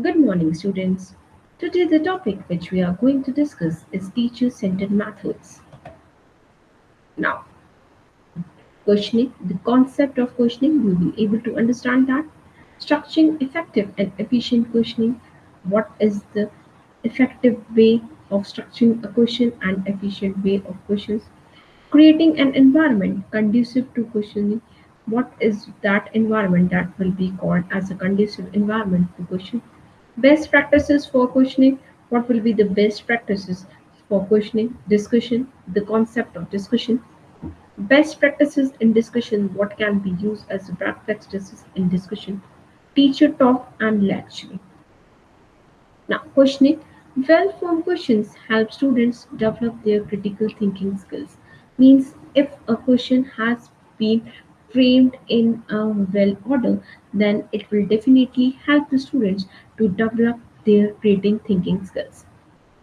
Good morning, students. Today, the topic which we are going to discuss is teacher centered methods. Now, questioning, the concept of questioning, we will be able to understand that. Structuring effective and efficient questioning. What is the effective way of structuring a question and efficient way of questions? Creating an environment conducive to questioning. What is that environment that will be called as a conducive environment to question? Best practices for questioning. What will be the best practices for questioning? Discussion, the concept of discussion. Best practices in discussion. What can be used as best practices in discussion? Teacher talk and lecturing. Now, questioning. Well formed questions help students develop their critical thinking skills. Means if a question has been framed in a well order, then it will definitely help the students to develop their creating thinking skills.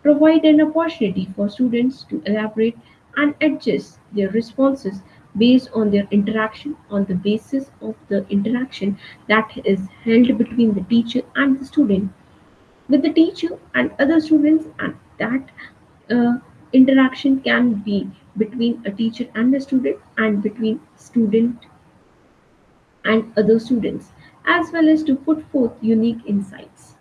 Provide an opportunity for students to elaborate and adjust their responses based on their interaction on the basis of the interaction that is held between the teacher and the student with the teacher and other students, and that uh, interaction can be between a teacher and a student and between student and other students, as well as to put forth unique insights.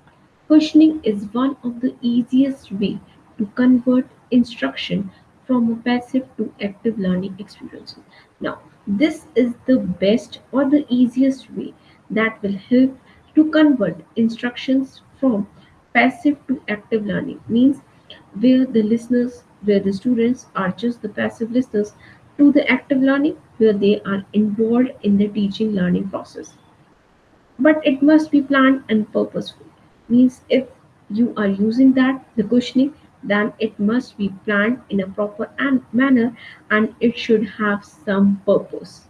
Questioning is one of the easiest way to convert instruction from a passive to active learning experience. Now, this is the best or the easiest way that will help to convert instructions from passive to active learning. Means where the students are just the passive listeners to the active learning where they are involved in the teaching learning process, but it must be planned and purposeful. Means if you are using that the questioning, then it must be planned in a proper manner, and it should have some purpose.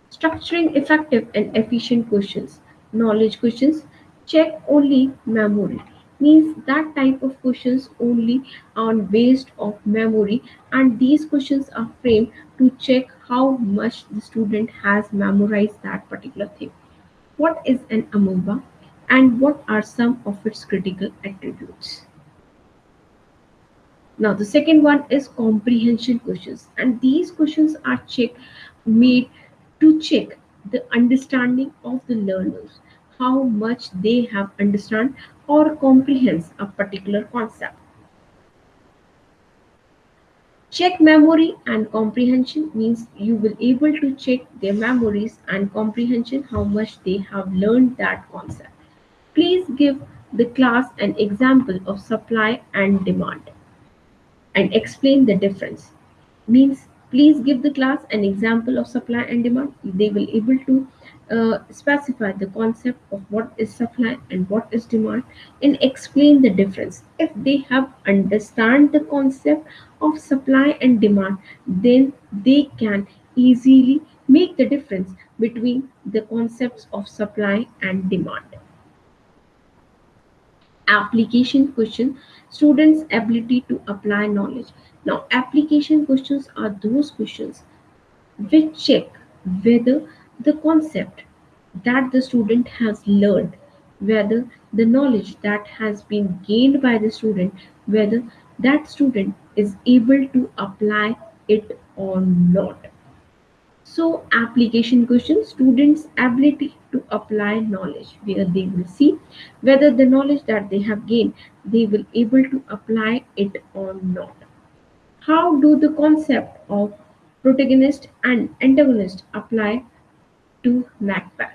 Structuring effective and efficient questions. Knowledge questions check only memory. Means that type of questions only on based of memory, and these questions are framed to check how much the student has memorized that particular thing. What is an amoeba and what are some of its critical attributes? Now, the second one is comprehension questions, and these questions are made to check the understanding of the learners, how much they have understand or comprehends a particular concept. Check memory and comprehension means you will able to check their memories and comprehension how much they have learned that concept. Please give the class an example of supply and demand and explain the difference. Means please give the class an example of supply and demand. They will able to specify the concept of what is supply and what is demand and explain the difference. If they have understand the concept of supply and demand, then they can easily make the difference between the concepts of supply and demand. Application question, students ability to apply knowledge. Now application questions are those questions which check whether the concept that the student has learned, whether the knowledge that has been gained by the student, whether that student is able to apply it or not. So, application questions, students' ability to apply knowledge, where they will see whether the knowledge that they have gained, they will able to apply it or not. How do the concept of protagonist and antagonist apply to Macbeth?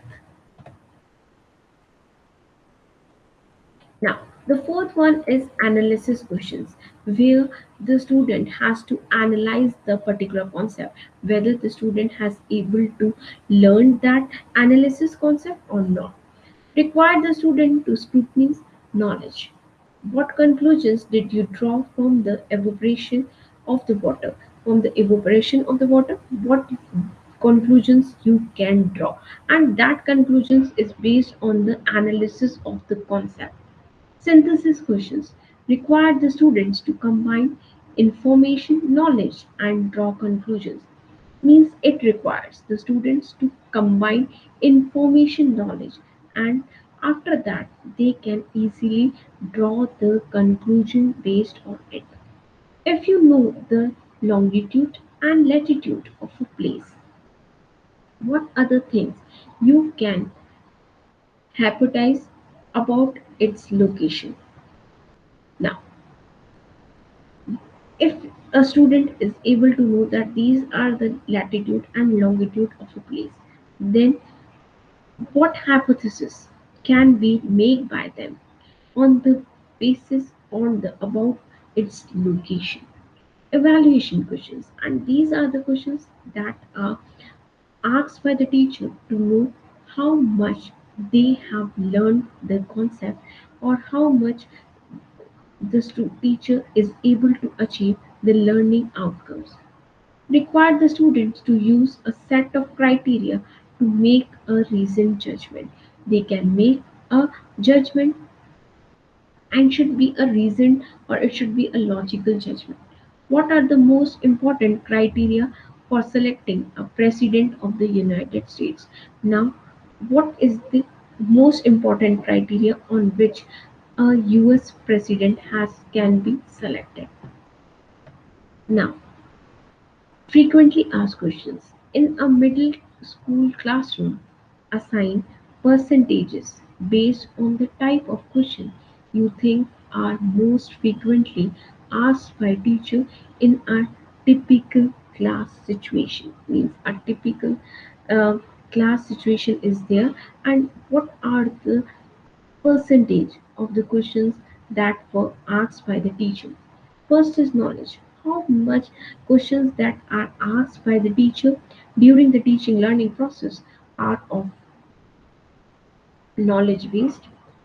Now, the fourth one is analysis questions, where the student has to analyze the particular concept, whether the student has able to learn that analysis concept or not. Require the student to scrutinize knowledge. What conclusions did you draw from the evaporation of the water? From the evaporation of the water, what conclusions you can draw? And that conclusions is based on the analysis of the concept. Synthesis questions require the students to combine information, knowledge, and draw conclusions. Means it requires the students to combine information, knowledge, and After that, they can easily draw the conclusion based on it. If you know the longitude and latitude of a place, what other things you can hypothesize about its location? Now, if a student is able to know that these are the latitude and longitude of a place, then what hypothesis can be made by them on the basis on the about its location? Evaluation questions, and these are the questions that are asked by the teacher to know how much they have learned the concept or how much the teacher is able to achieve the learning outcomes. Require the students to use a set of criteria to make a reasoned judgment. They can make a judgment and should be a reasoned or it should be a logical judgment. What are the most important criteria for selecting a president of the United States? Now, what is the most important criteria on which a US president has can be selected? Now, frequently asked questions. In a middle school classroom, assign percentages based on the type of question you think are most frequently asked by teacher in a typical class situation. Means a typical uh, class situation is there, and what are the percentage of the questions that were asked by the teacher. First is knowledge. How much questions that are asked by the teacher during the teaching learning process are of knowledge based.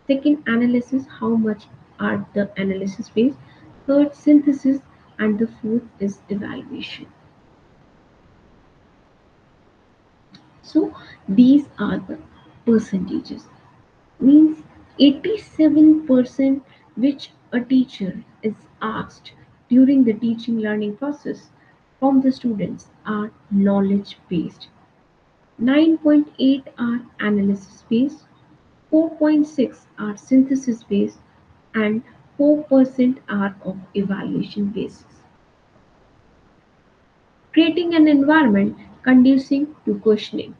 Second, analysis. How much are the analysis based? Third, synthesis. And the fourth is evaluation. So these are the percentages. Means 87% which a teacher is asked during the teaching learning process from the students are knowledge based, 9.8 are analysis based, 4.6 are synthesis based, and 4% are of evaluation basis. Creating an environment conducive to questioning.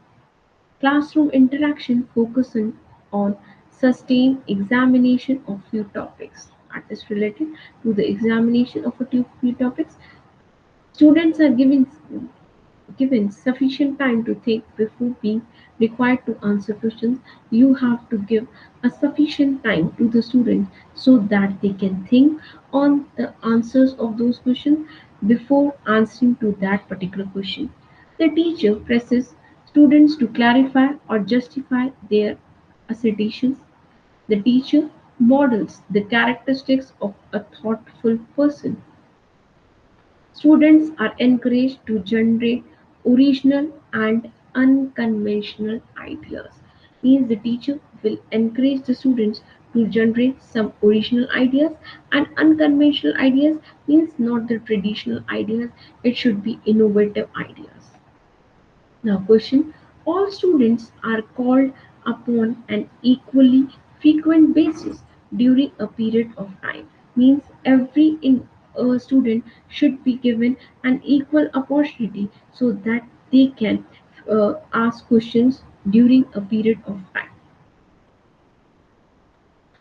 Classroom interaction focuses on sustained examination of few topics. That is related to the examination of a few topics. Students are given sufficient time to think before being required to answer questions. You have to give a sufficient time to the student so that they can think on the answers of those questions before answering to that particular question. The teacher presses students to clarify or justify their assertions. The teacher models the characteristics of a thoughtful person. Students are encouraged to generate original and unconventional ideas. Means the teacher will encourage the students to generate some original ideas, and unconventional ideas means not the traditional ideas, it should be innovative ideas. Now, question: all students are called upon an equally frequent basis during a period of time. Means student should be given an equal opportunity so that they can ask questions during a period of time.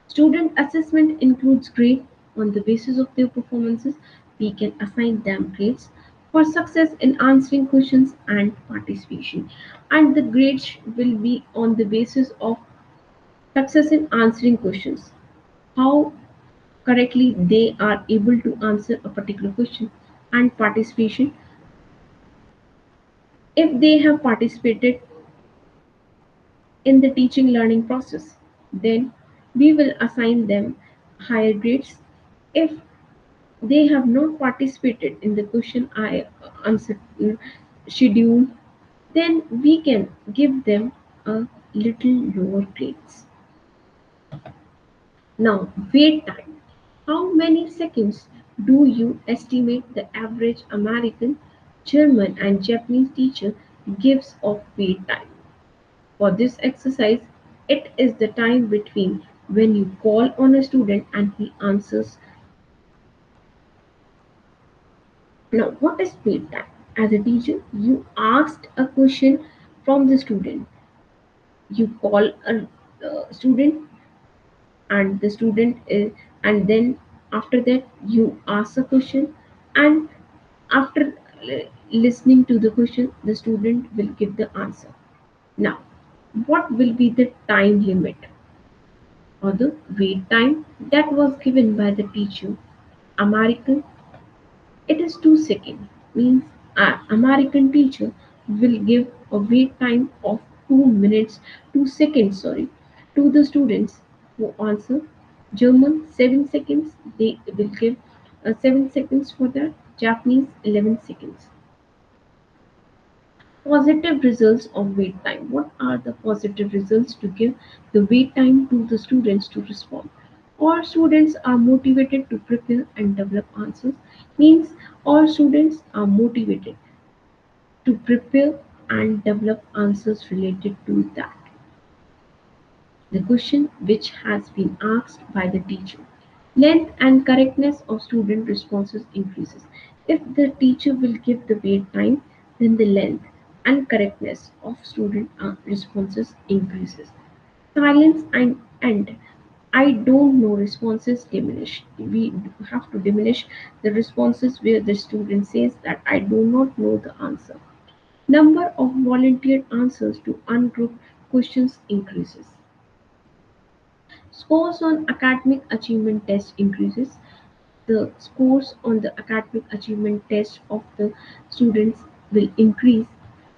Student assessment includes grade on the basis of their performances. We can assign them grades for success in answering questions and participation. And the grades will be on the basis of success in answering questions. How correctly they are able to answer a particular question, and participation. If they have participated in the teaching learning process, then we will assign them higher grades. If they have not participated in the question I answer schedule, then we can give them a little lower grades. Now, wait time. How many seconds do you estimate the average American, German, and Japanese teacher gives of wait time? For this exercise, It is the time between when you call on a student and he answers. Now, what is wait time? As a teacher, you asked a question from the student. You call a student, and the student is, and then after that you ask a question, and after listening to the question, the student will give the answer. Now, what will be the time limit or the wait time that was given by the teacher? American, it is 2 seconds. Means an American teacher will give a wait time of 2 minutes, 2 seconds, sorry, to the students who answer. German 7 seconds. They will give 7 seconds for that. Japanese 11 seconds. Positive results of wait time. What are the positive results to give the wait time to the students to respond? All students are motivated to prepare and develop answers. Means all students are motivated to prepare and develop answers related to that. The question which has been asked by the teacher. Length and correctness of student responses increases. If the teacher will give the wait time, then the length and correctness of student responses increases. Silence and I don't know responses diminish. We have to diminish the responses where the student says that I do not know the answer. Number of volunteered answers to ungrouped questions increases. Scores on academic achievement test increases. The scores on the academic achievement test of the students will increase.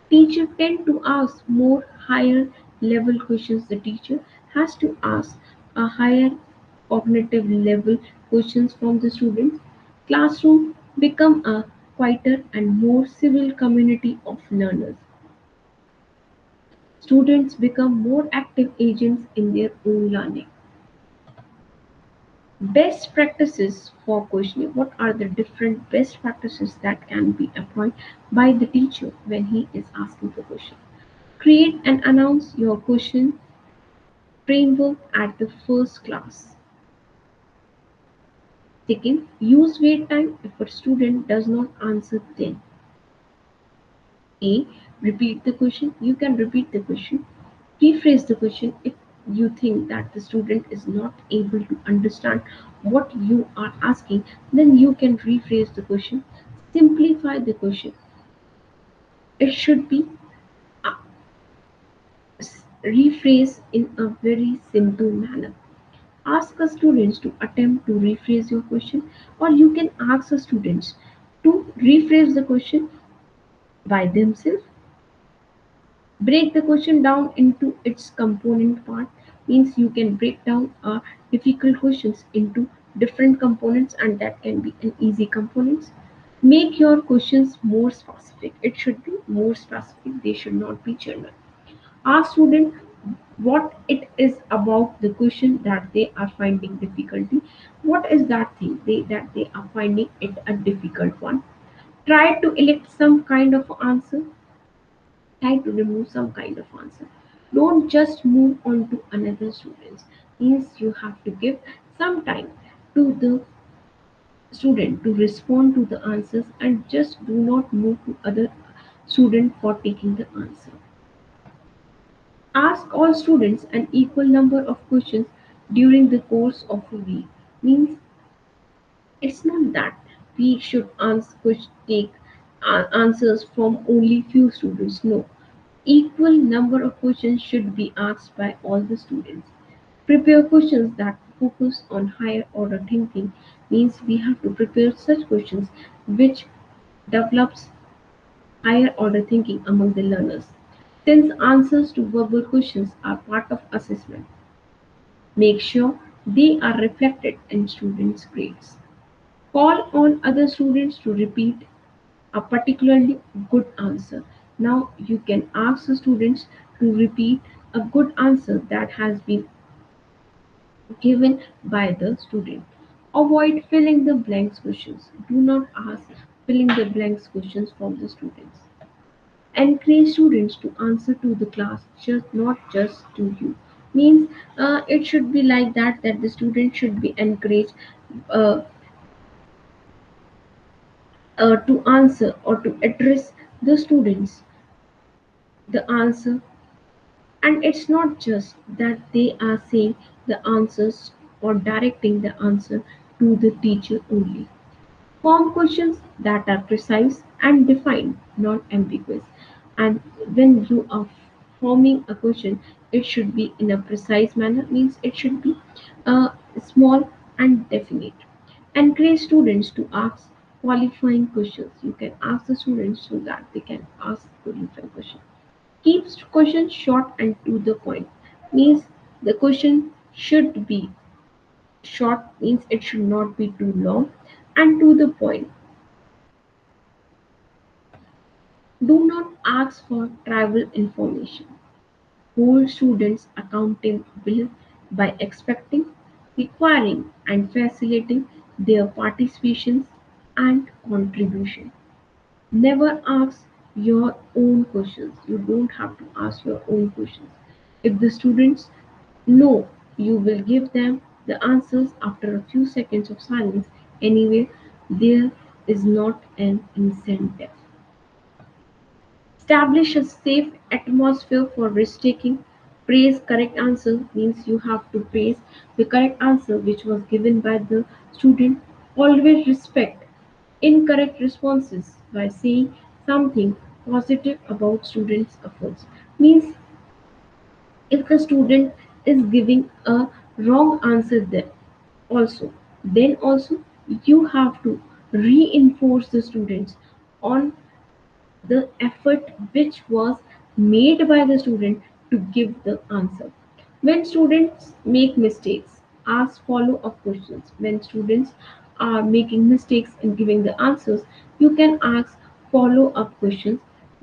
Teacher tend to ask more higher level questions. The teacher has to ask a higher cognitive level questions from the students. Classroom become a quieter and more civil community of learners. Students become more active agents in their own learning. Best practices for questioning. What are the different best practices that can be applied by the teacher when he is asking the question? Create and announce your question framework at the first class. Second, use wait time if a student does not answer then. A. Repeat the question. You can repeat the question. Rephrase the question if you think that the student is not able to understand what you are asking, then you can rephrase the question. Simplify the question. It should be uh, rephrased in a very simple manner. Ask the students to attempt to rephrase your question, or you can ask the students to rephrase the question by themselves. Break the question down into its component part. Means you can break down difficult questions into different components, and that can be an easy components. Make your questions more specific. It should be more specific. They should not be general. Ask student what it is about the question that they are finding difficulty. What is that thing that they are finding it a difficult one? Try to elect some kind of answer. Try to remove some kind of answer. Don't just move on to another students. Means you have to give some time to the student to respond to the answers, and just do not move to other student for taking the answer. Ask all students an equal number of questions during the course of a week. Means it's not that we should take answers from only few students. No, equal number of questions should be asked by all the students. Prepare questions that focus on higher order thinking. Means we have to prepare such questions which develops higher order thinking among the learners. Since answers to verbal questions are part of assessment, make sure they are reflected in students' grades. Call on other students to repeat a particularly good answer. Now you can ask the students to repeat a good answer that has been given by the student. Avoid filling the blanks questions. Do not ask filling the blanks questions from the students. Encourage students to answer to the class, just not just to you. Means it should be like that the student should be encouraged uh, to answer or to address the students the answer. And it's not just that they are saying the answers or directing the answer to the teacher only. Form questions that are precise and defined, not ambiguous. And when you are forming a question, it should be in a precise manner, means it should be small and definite. Encourage students to ask qualifying questions. You can ask the students so that they can ask qualifying questions. Keep questions short and to the point. Means the question should be short, means it should not be too long, and to the point. Do not ask for travel information. Hold students accountable by expecting, requiring, and facilitating their participation and contribution. Never ask your own questions. You don't have to ask your own questions. If the students know, you will give them the answers after a few seconds of silence. Anyway, there is not an incentive. Establish a safe atmosphere for risk-taking. Praise correct answer means you have to praise the correct answer which was given by the student. Always respect incorrect responses by saying something positive about students' efforts. Means if the student is giving a wrong answer then also you have to reinforce the students on the effort which was made by the student to give the answer. When students make mistakes, ask follow up questions. When students are making mistakes in giving the answers, you can ask follow up questions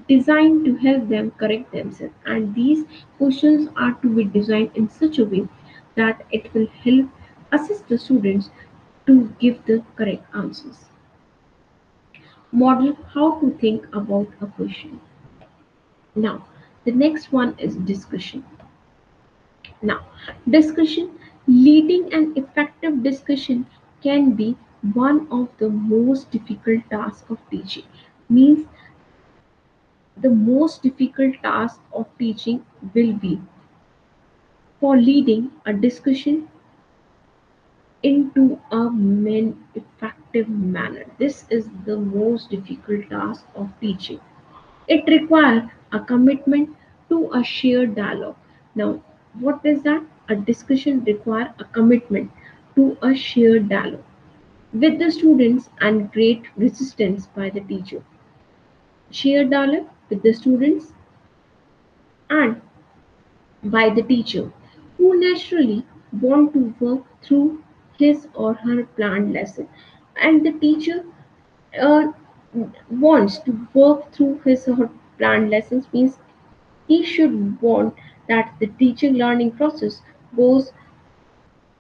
designed to help them correct themselves. And these questions are to be designed in such a way that it will help assist the students to give the correct answers. Model how to think about a question. Now, the next one is discussion. Now, discussion, leading an effective discussion can be one of the most difficult tasks of teaching. Means the most difficult task of teaching will be for leading a discussion into a effective manner. This is the most difficult task of teaching. It requires a commitment to a shared dialogue. Now, what is that? A discussion requires a commitment to a shared dialogue with the students and great resistance by the teacher. Shared dialogue with the students and by the teacher who naturally want to work through his or her planned lesson, and the teacher uh, wants to work through his or her planned lessons, means he should want that the teaching learning process goes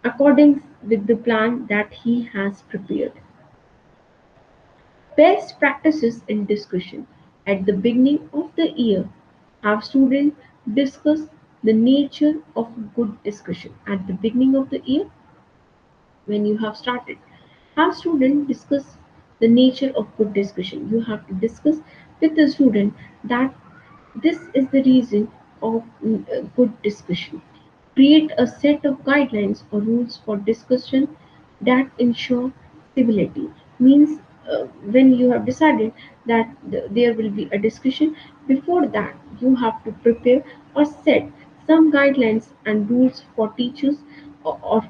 according with the plan that he has prepared. Best practices in discussion. At the beginning of the year, have students discuss the nature of good discussion. At the beginning of the year, when you have started, have students discuss the nature of good discussion. You have to discuss with the student that this is the reason of good discussion. Create a set of guidelines or rules for discussion that ensure stability. Means when you have decided that there will be a discussion, before that you have to prepare or set some guidelines and rules for teachers or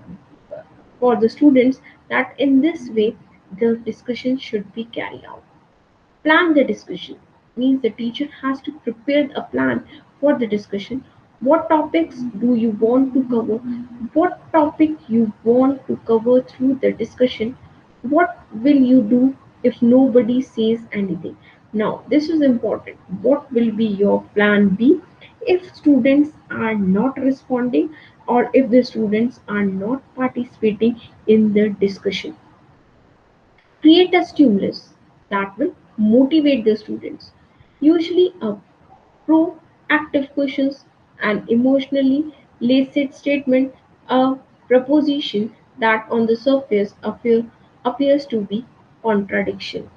for the students, that in this way the discussion should be carried out. Plan the discussion means the teacher has to prepare a plan for the discussion. What topics do you want to cover? What topic you want to cover through the discussion? What will you do if nobody says anything? Now, this is important. What will be your plan B if students are not responding or if the students are not participating in the discussion? Create a stimulus that will motivate the students. Usually, a proactive questions and emotionally Licit statement, a proposition that on the surface appears to be contradiction.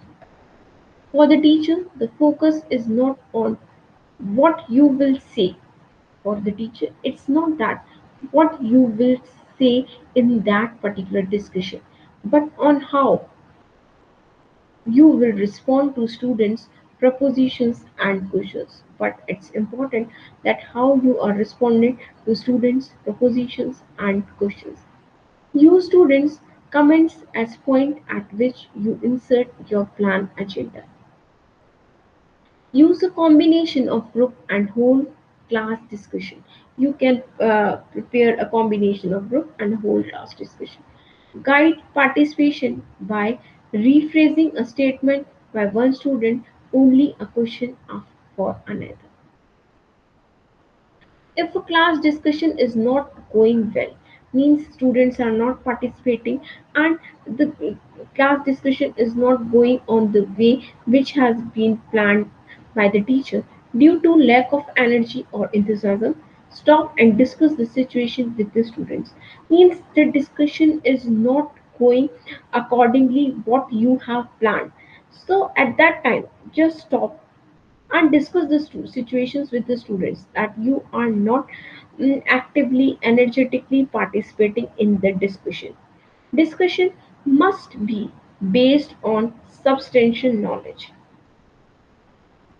For the teacher, the focus is not on what you will say. For the teacher, it's not that what you will say in that particular discussion, but on how you will respond to students' propositions and questions. But it's important that how you are responding to students' propositions and questions. Use students' comments as point at which you insert your plan agenda. Use a combination of group and whole class discussion. You can prepare a combination of group and whole class discussion. Guide participation by rephrasing a statement by one student, only a question for another. If a class discussion is not going well, means students are not participating and the class discussion is not going on the way which has been planned by the teacher due to lack of energy or enthusiasm, stop and discuss the situation with the students. Means the discussion is not going accordingly what you have planned. So at that time, just stop and discuss the situations with the students that you are not actively energetically participating in the discussion. Discussion must be based on substantial knowledge.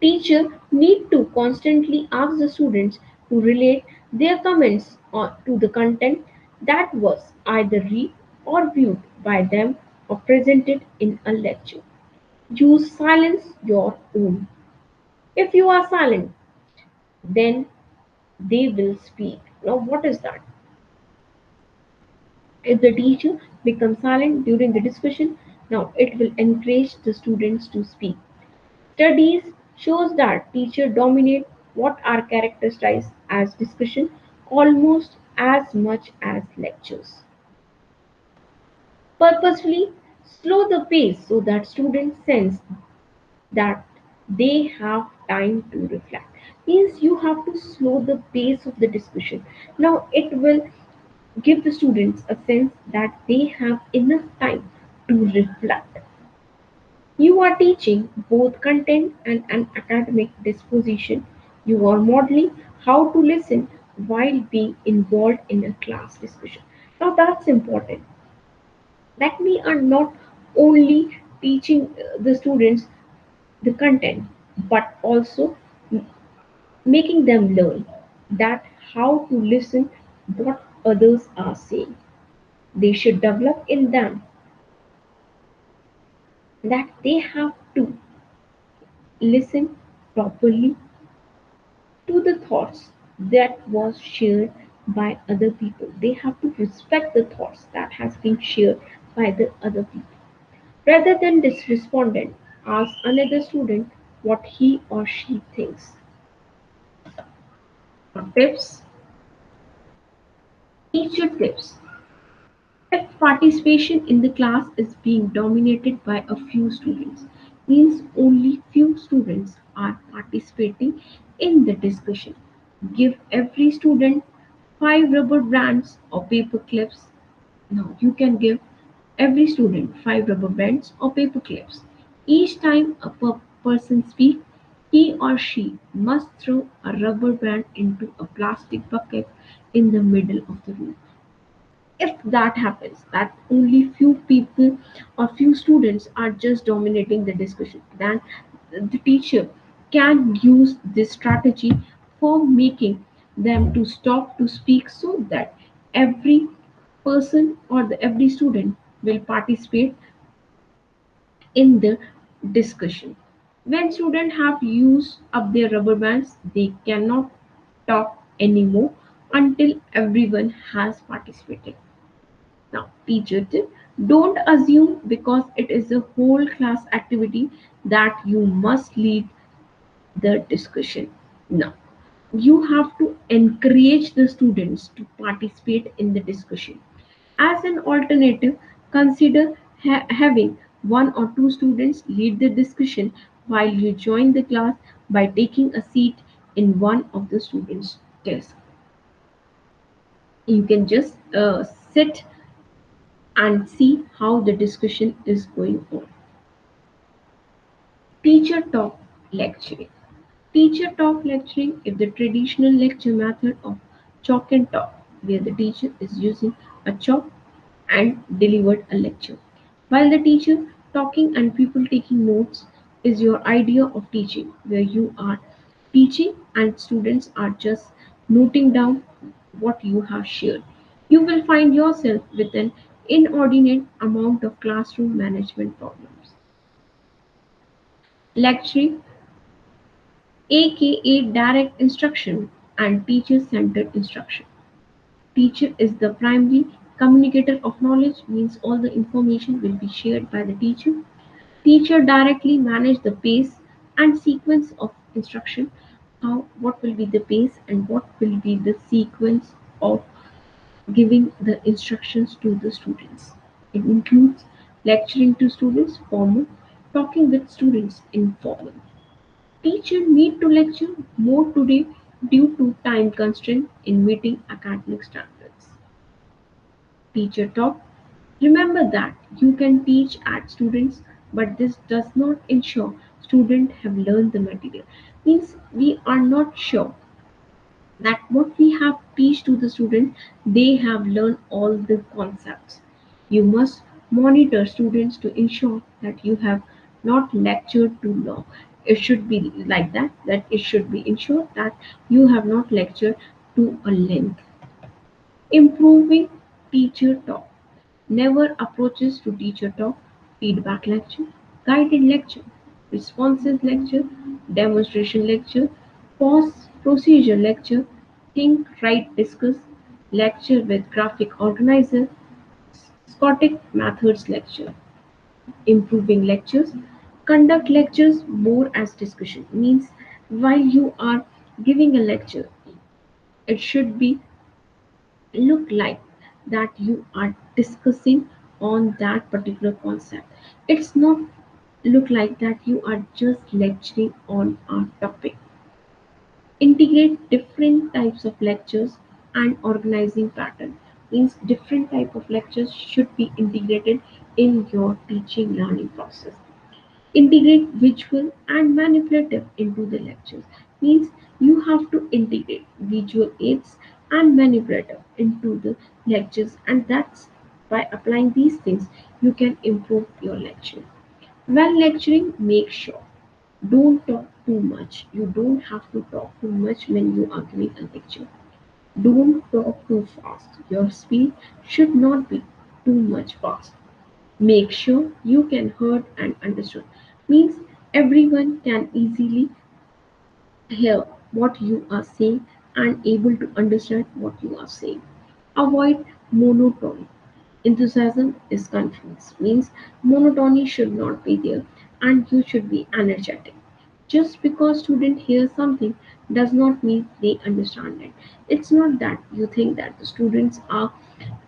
Teacher need to constantly ask the students to relate their comments to the content that was either read or viewed by them or presented in a lecture. Use silence your own. If you are silent, then they will speak. Now, what is that? If the teacher becomes silent during the discussion, now it will encourage the students to speak. Studies shows that teachers dominate what are characterized as discussion almost as much as lectures. Purposefully slow the pace so that students sense that they have time to reflect. Means you have to slow the pace of the discussion. Now it will give the students a sense that they have enough time to reflect. You are teaching both content and an academic disposition. You are modeling how to listen while being involved in a class discussion. Now that's important. That we are not only teaching the students the content, but also making them learn that how to listen what others are saying. They should develop in them that they have to listen properly to the thoughts that was shared by other people. They have to respect the thoughts that has been shared by the other people. Rather than this respondent, ask another student what he or she thinks. Tips, teacher tips. If participation in the class is being dominated by a few students, means only few students are participating in the discussion. Give every student 5 rubber bands or paper clips. Now you can give every student 5 rubber bands or paper clips. Each time a person speaks, he or she must throw a rubber band into a plastic bucket in the middle of the room. If that happens, that only few people or few students are just dominating the discussion, then the teacher can use this strategy for making them to stop to speak so that every person or every student will participate in the discussion. When students have used up their rubber bands, they cannot talk anymore until everyone has participated. Now, teacher tip, don't assume because it is a whole class activity that you must lead the discussion. Now, you have to encourage the students to participate in the discussion. As an alternative, consider having one or two students lead the discussion while you join the class by taking a seat in one of the students' desks. You can just sit and see how the discussion is going on. Teacher talk lecturing. Teacher talk lecturing is the traditional lecture method of chalk and talk, where the teacher is using a chalk and delivered a lecture. While the teacher talking and people taking notes is your idea of teaching, where you are teaching and students are just noting down what you have shared. You will find yourself with an inordinate amount of classroom management problems. Lecturing, aka direct instruction and teacher centered instruction. Teacher is the primary communicator of knowledge, means all the information will be shared by the teacher. Teacher directly manage the pace and sequence of instruction. How what will be the pace and what will be the sequence of giving the instructions to the students. It includes lecturing to students, formal, talking with students, informal. Teacher need to lecture more today due to time constraint in meeting academic standards. Teacher talk. Remember that you can teach at students, but this does not ensure students have learned the material. Means we are not sure that what we have teach to the student, they have learned all the concepts. You must monitor students to ensure that you have not lectured too long. It should be like that, that it should be ensured that you have not lectured to a length. Improving teacher talk. Never approaches to teacher talk, feedback lecture, guided lecture, responses lecture, demonstration lecture, pause procedure lecture, think, write, discuss, lecture with graphic organizer, Scottic methods lecture. Improving lectures. Conduct lectures more as discussion. Means while you are giving a lecture, it should be look like that you are discussing on that particular concept. It's not look like that you are just lecturing on a topic. Integrate different types of lectures and organizing pattern. Means different type of lectures should be integrated in your teaching learning process. Integrate visual and manipulative into the lectures. Means you have to integrate visual aids and manipulative into the lectures, and that's by applying these things you can improve your lecture. While lecturing, make sure don't talk too much. You don't have to talk too much when you are giving a lecture. Don't talk too fast. Your speed should not be too much fast. Make sure you can heard and understood. Means everyone can easily hear what you are saying and able to understand what you are saying. Avoid monotony. Enthusiasm is confused. Means monotony should not be there and you should be energetic. Just because student hears something does not mean they understand it. It's not that you think that the students are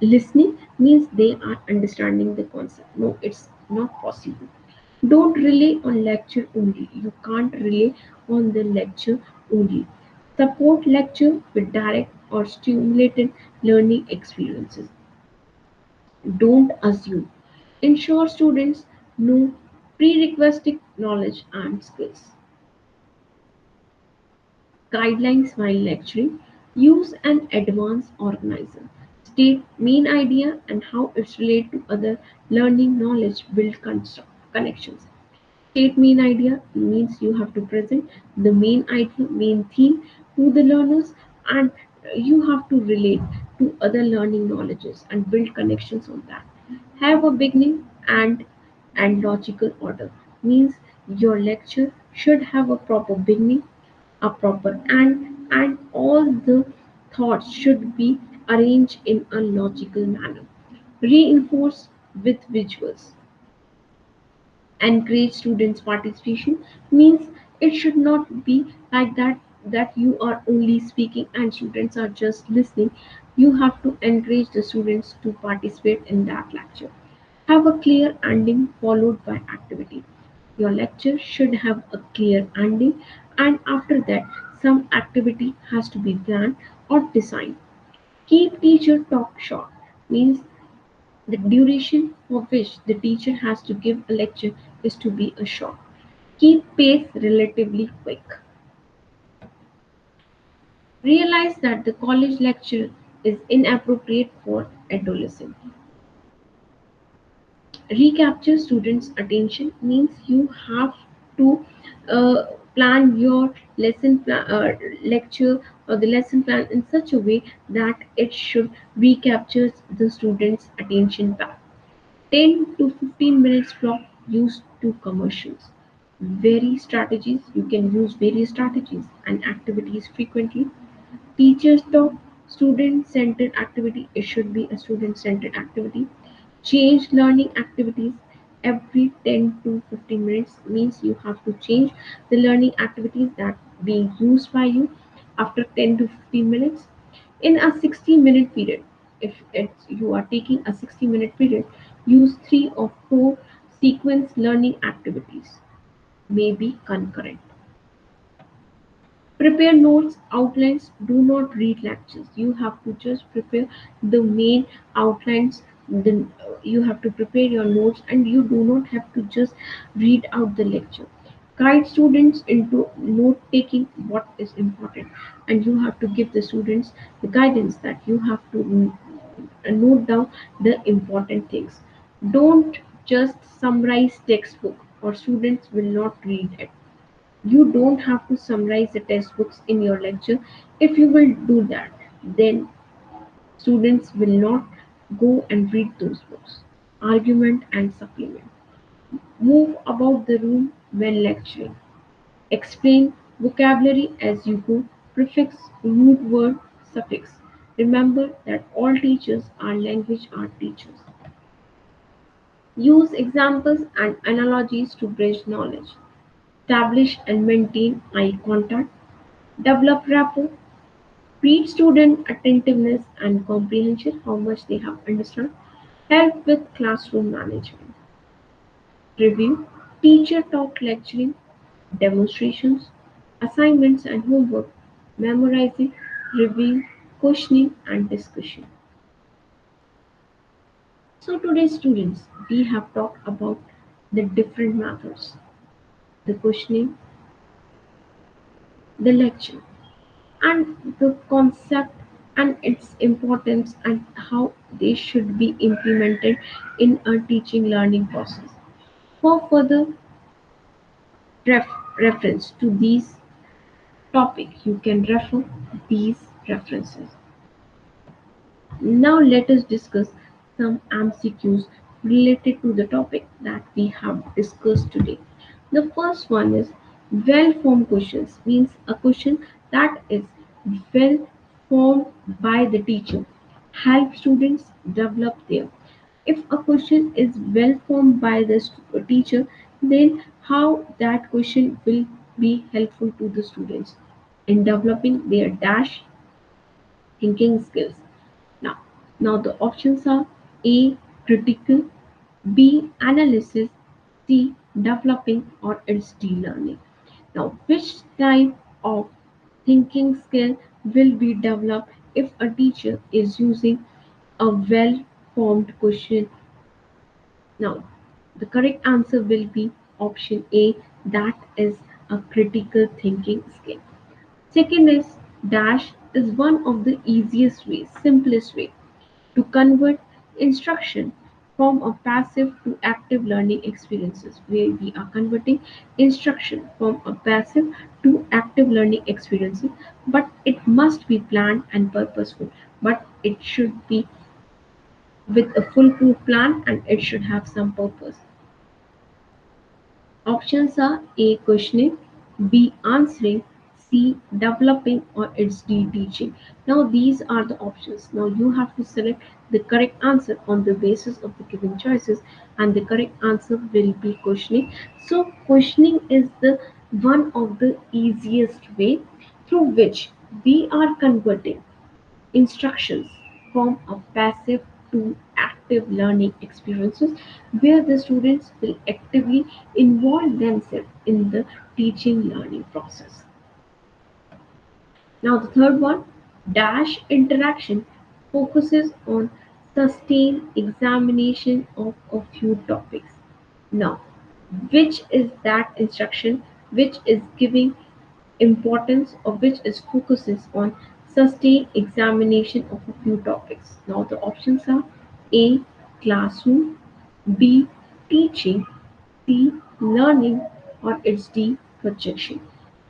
listening means they are understanding the concept. No, it's not possible. Don't rely on lecture only. You can't rely on the lecture only. Support lecture with direct or stimulated learning experiences. Don't assume. Ensure students know prerequisite knowledge and skills. Guidelines while lecturing. Use an advanced organizer. State main idea and how it's related to other learning knowledge. Build connections. State main idea means you have to present the main idea, main theme to the learners, and you have to relate to other learning knowledges and build connections on that. Have a beginning and logical order. Means your lecture should have a proper beginning, a proper and all the thoughts should be arranged in a logical manner. Reinforce with visuals. Encourage students participation. Means it should not be like that you are only speaking and students are just listening. You have to encourage the students to participate in that lecture. Have a clear ending followed by activity. Your lecture should have a clear ending, and after that some activity has to be planned or designed. Keep teacher talk short means the duration for which the teacher has to give a lecture is to be a short. Keep pace relatively quick. Realize that the college lecture is inappropriate for adolescents. Recapture students' attention means you have to uh, plan your lecture or the lesson plan in such a way that it should recapture the students' attention back. 10 to 15 minutes block used to commercials. Vary strategies. You can use various strategies and activities frequently. Teachers talk, student centered activity. It should be a student centered activity. Change learning activities every 10 to 15 minutes means you have to change the learning activities that being used by you after 10 to 15 minutes in a 60-minute period. If you are taking a 60-minute period, use 3 or 4 sequence learning activities, maybe concurrent. Prepare notes, outlines. Do not read lectures. You have to just prepare the main outlines. Then you have to prepare your notes, and you do not have to just read out the lecture. Guide students into note taking what is important, and you have to give the students the guidance that you have to note down the important things. Don't just summarize textbook, or students will not read it. You don't have to summarize the textbooks in your lecture. If you will do that, then students will not go and read those books. Argument and supplement. Move about the room when lecturing. Explain vocabulary as you go. Prefix, root word, suffix. Remember that all teachers are language art teachers. Use examples and analogies to bridge knowledge. Establish and maintain eye contact. Develop rapport. Read student attentiveness and comprehension, how much they have understood. Help with classroom management. Review. Teacher talk lecturing, demonstrations, assignments and homework, memorizing, reviewing, questioning and discussion. So today students, we have talked about the different methods, the questioning, the lecture, and the concept and its importance and how they should be implemented in a teaching learning process. For further reference to these topics, you can refer these references. Now let us discuss some MCQs related to the topic that we have discussed today. The first one is well-formed questions, means a question that is well formed by the teacher. Help students develop their. If a question is well formed by the teacher, then how that question will be helpful to the students in developing their dash thinking skills. Now, now the options are A. Critical, B. Analysis, C. Developing, or it's D. Learning. Now, which type of thinking skill will be developed if a teacher is using a well-formed question? Now, the correct answer will be option A. That is a critical thinking skill. Second is dash is one of the easiest ways, simplest way to convert instruction from a passive to active learning experiences, where we are converting instruction from a passive to active learning experiences, but it must be planned and purposeful, but it should be with a foolproof plan and it should have some purpose. Options are A. Questioning, B. Answering, C. Developing, or it's D. Teaching. Now these are the options. Now you have to select the correct answer on the basis of the given choices, and the correct answer will be questioning. So questioning is the one of the easiest way through which we are converting instructions from a passive to active learning experiences, where the students will actively involve themselves in the teaching learning process. Now the third one, dash interaction focuses on sustained examination of a few topics. Now, which is that instruction which is giving importance or which is focuses on sustained examination of a few topics? Now, the options are A. Classroom, B. Teaching, C. Learning, or it's D. Projection.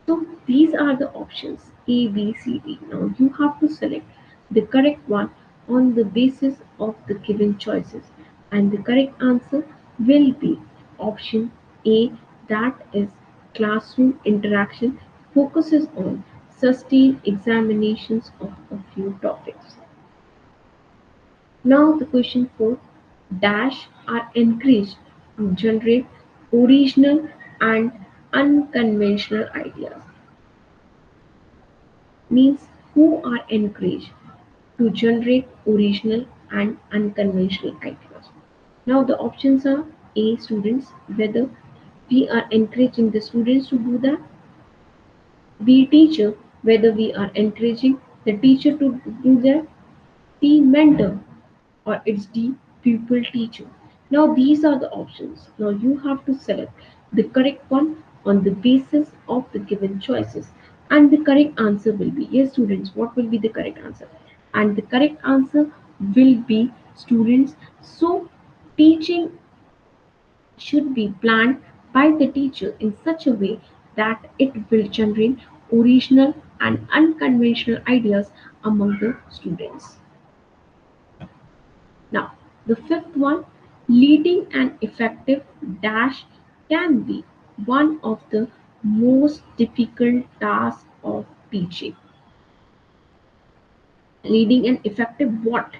So these are the options A, B, C, D. Now you have to select the correct one on the basis of the given choices, and the correct answer will be option A, that is classroom interaction focuses on sustained examinations of a few topics. Now the question 4, dash are encouraged to generate original and unconventional ideas. Means who are encouraged to generate original and unconventional ideas. Now the options are A, students, whether we are encouraging the students to do that, B, teacher, whether we are encouraging the teacher to do that, C, mentor, or it's D, pupil teacher. Now these are the options. Now you have to select the correct one on the basis of the given choices. And the correct answer will be, yes students, what will be the correct answer? And the correct answer will be students. So teaching should be planned by the teacher in such a way that it will generate original and unconventional ideas among the students. Now, the fifth one, leading an effective dash can be one of the most difficult tasks of teaching. Leading an effective what?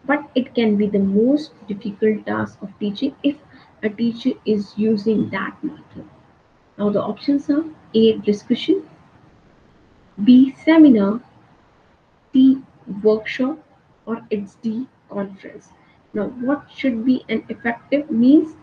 But it can be the most difficult task of teaching if a teacher is using that method. Now, the options are A. Discussion, B. Seminar, C. Workshop, or it's D. Conference. Now, what should be an effective means?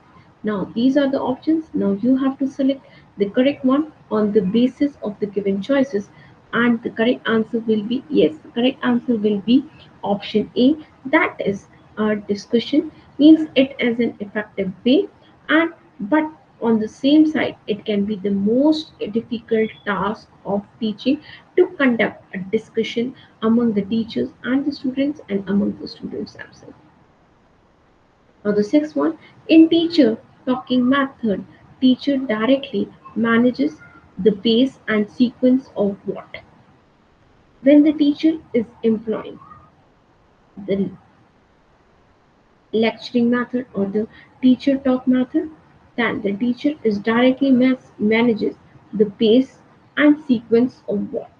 Now, these are the options. Now, you have to select the correct one on the basis of the given choices, and the correct answer will be yes. The correct answer will be option A. That is, our discussion means it as an effective way, and but on the same side, it can be the most difficult task of teaching to conduct a discussion among the teachers and the students and among the students themselves. Now the sixth one, in teacher talking method, teacher directly manages the pace and sequence of what? When the teacher is employing the lecturing method or the teacher talk method, then the teacher is directly manages the pace and sequence of what?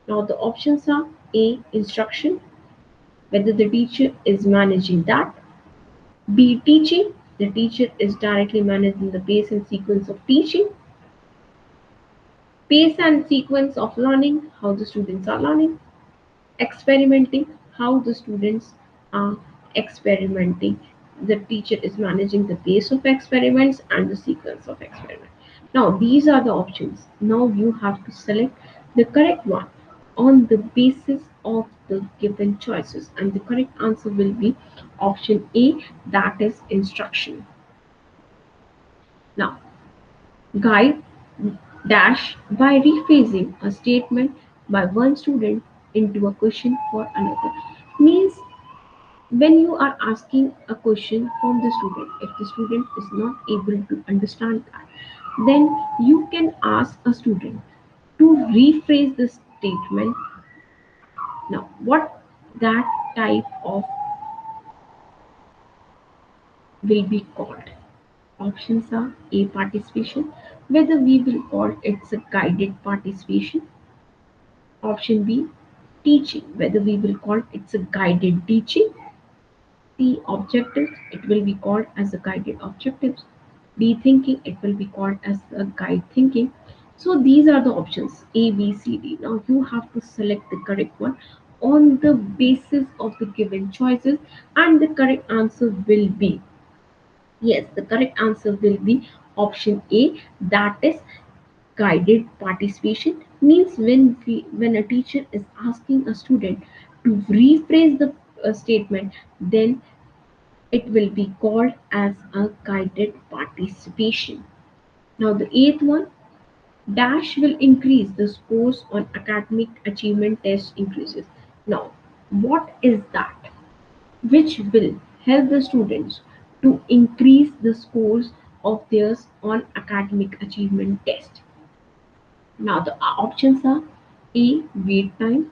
Now the options are A, instruction, whether the teacher is managing that, B, teaching, the teacher is directly managing the pace and sequence of teaching, pace and sequence of learning, how the students are learning, experimenting, how the students are experimenting. The teacher is managing the pace of experiments and the sequence of experiment. Now these are the options. Now you have to select the correct one on the basis of the given choices, and the correct answer will be option A, that is instruction. Now guide dash by rephrasing a statement by one student into a question for another. Means when you are asking a question from the student, if the student is not able to understand that, then you can ask a student to rephrase the statement. Now what that type of will be called? Options are A, participation, whether we will call it's a guided participation. Option B, teaching, whether we will call it's a guided teaching. C, objectives, it will be called as a guided objectives. D, thinking, it will be called as a guide thinking. So these are the options A, B, C, D. Now you have to select the correct one on the basis of the given choices, and the correct answer will be yes, the correct answer will be option A, that is guided participation. Means when a teacher is asking a student to rephrase the statement, then it will be called as a guided participation. Now, the eighth one, dash will increase the scores on academic achievement test increases. Now, what is that? Which will help the students to increase the scores of theirs on academic achievement test. Now, the options are A. Wait time,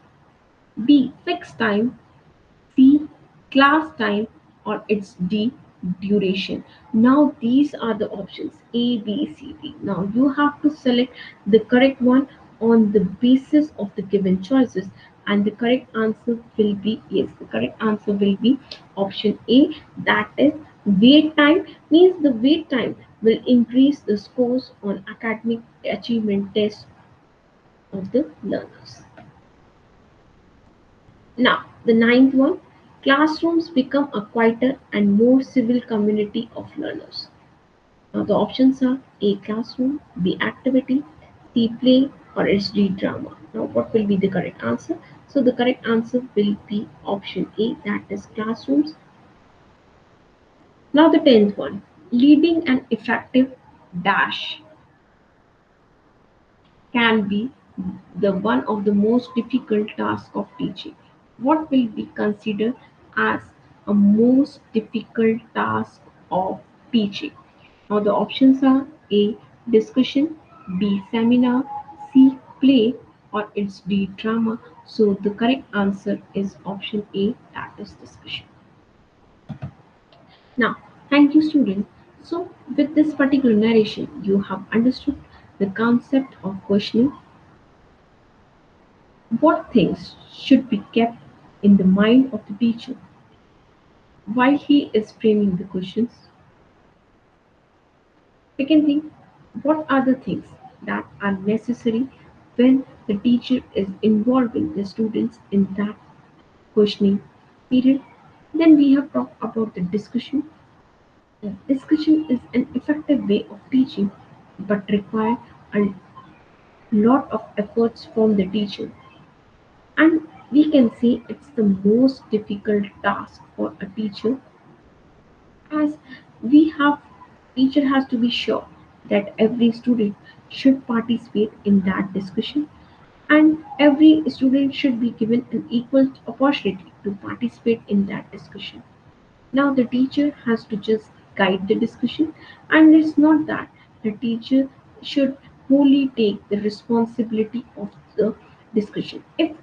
B. Fixed time, C. Class time, or it's D. Duration. Now these are the options A, B, C, D. Now you have to select the correct one on the basis of the given choices, and the correct answer will be yes. The correct answer will be option A. That is wait time, means the wait time will increase the scores on academic achievement tests of the learners. Now, the ninth one, classrooms become a quieter and more civil community of learners. Now, the options are A. Classroom, B. Activity, C. Play, or SD drama. Now, what will be the correct answer? So, the correct answer will be option A, that is classrooms. Now, the tenth one, leading an effective dash can be the one of the most difficult tasks of teaching. What will be considered as a most difficult task of teaching? Now the options are A. Discussion, B. Seminar, C. Play, or it's D. Drama. So the correct answer is option A, that is discussion. Now, thank you, student. So, with this particular narration, you have understood the concept of questioning. What things should be kept in the mind of the teacher while he is framing the questions? Second thing, what are the things that are necessary when the teacher is involving the students in that questioning period? Then we have talked about the discussion. The discussion is an effective way of teaching but require a lot of efforts from the teacher, and we can say it's the most difficult task for a teacher, as we have teacher has to be sure that every student should participate in that discussion, and every student should be given an equal opportunity to participate in that discussion. Now the teacher has to just guide the discussion, and it's not that the teacher should wholly take the responsibility of the discussion. If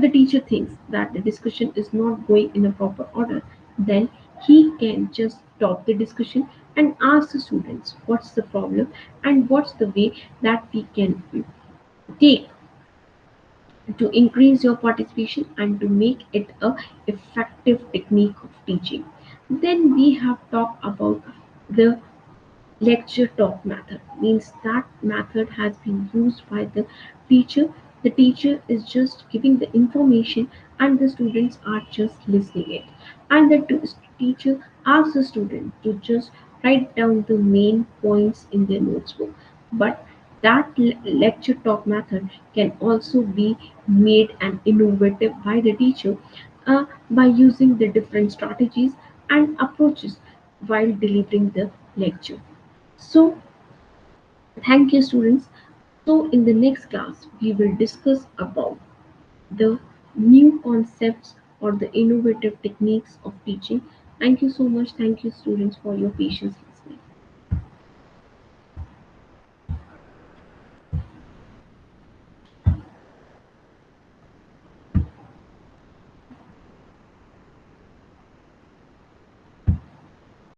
the teacher thinks that the discussion is not going in a proper order, then he can just stop the discussion and ask the students what's the problem and what's the way that we can take to increase your participation and to make it a effective technique of teaching. Then we have talked about the lecture talk method, means that method has been used by the teacher. The teacher is just giving the information and the students are just listening it, and the teacher asks the student to just write down the main points in their notebook. But that lecture talk method can also be made and innovative by the teacher, by using the different strategies and approaches while delivering the lecture. So, thank you, students. So, in the next class, we will discuss about the new concepts or the innovative techniques of teaching. Thank you so much. Thank you, students, for your patience.